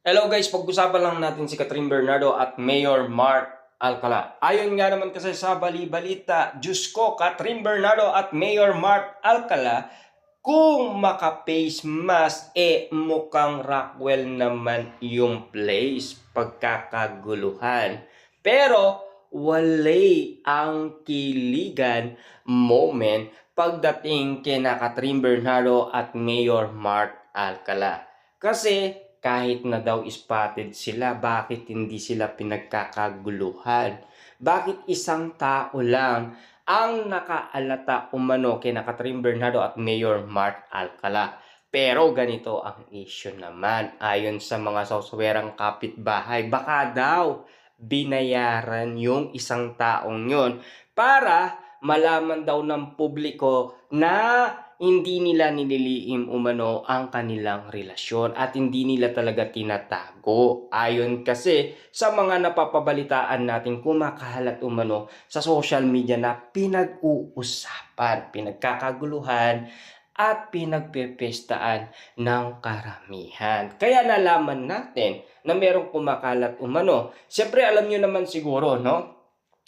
Hello guys, pag-usapan lang natin si Catherine Bernardo at Mayor Mark Alcala. Ayon nga naman kasi sa bali-balita, Diyos ko, Catherine Bernardo at Mayor Mark Alcala, kung maka-face mask, mukhang Rockwell naman yung place, pagkakaguluhan. Pero walay ang kiligan moment pagdating kina Catherine Bernardo at Mayor Mark Alcala. Kasi kahit na daw spotted sila, bakit hindi sila pinagkakaguluhan? Bakit isang tao lang ang nakaalata umano kina Catherine Bernardo at Mayor Mark Alcala? Pero ganito ang issue naman, ayon sa mga soswerang kapitbahay, baka daw binayaran yung isang taong yon para malaman daw ng publiko na hindi nila nililiim umano ang kanilang relasyon at hindi nila talaga tinatago. Ayon kasi sa mga napapabalitaan natin, kumakahalat umano sa social media na pinag-uusapan, pinagkakaguluhan at pinagpepestaan ng karamihan. Kaya nalaman natin na merong kumakalat umano. Siyempre alam nyo naman siguro, no?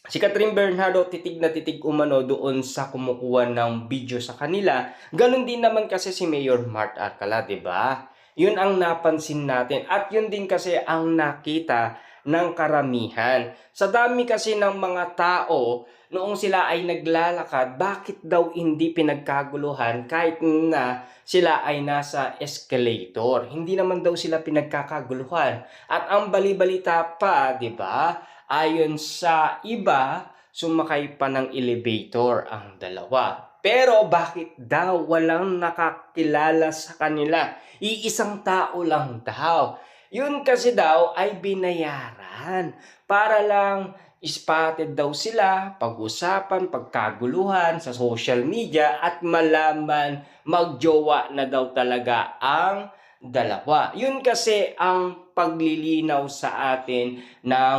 Si Catherine Bernardo titig na titig umano doon sa kumukuha ng video sa kanila. Ganon din naman kasi si Mayor Mark Alcala, 'di ba? Yun ang napansin natin at yun din kasi ang nakita ng karamihan. Sa dami kasi ng mga tao noong sila ay naglalakad, bakit daw hindi pinagkaguluhan kahit na sila ay nasa escalator? Hindi naman daw sila pinagkakaguluhan. At ang bali-balita pa, 'di ba? Ayon sa iba, sumakay pa ng elevator ang dalawa. Pero bakit daw walang nakakilala sa kanila? Iisang tao lang daw. Yun kasi daw ay binayaran para lang spotted daw sila, pag-usapan, pagkaguluhan sa social media at malaman magjowa na daw talaga ang dalawa. Yun kasi ang paglilinaw sa atin ng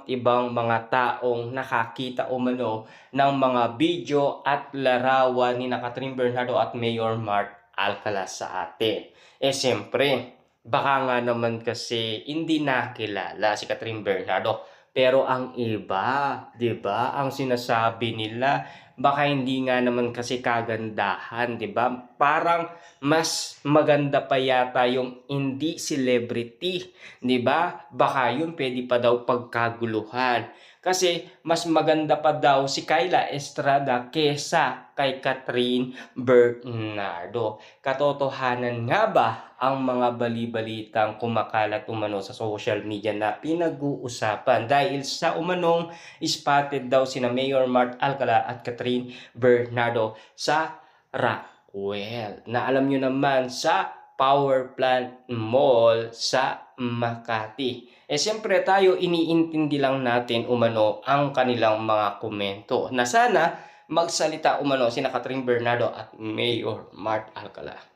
ibang mga taong nakakita umano ng mga video at larawan ni Catherine Bernardo at Mayor Mark Alcala sa atin. Siyempre, baka nga naman kasi hindi nakilala si Catherine Bernardo. Pero ang iba, 'di ba? Ang sinasabi nila, baka hindi nga naman kasi kagandahan, 'di ba? Parang mas maganda pa yata yung hindi celebrity, 'di ba? Baka yun pwede pa daw pagkaguluhan. Kasi mas maganda pa daw si Kyla Estrada kesa kay Catherine Bernardo. Katotohanan nga ba ang mga bali-balitang kumakalat umano sa social media na pinag-uusapan dahil sa umanong spotted daw sina Mayor Mark Alcala at Catherine Bernardo sa Rockwell, na alam nyo naman sa Power Plant Mall sa Makati. Siyempre tayo iniintindi lang natin umano ang kanilang mga komento na sana magsalita umano sina Catherine Bernardo at Mayor Mark Alcala.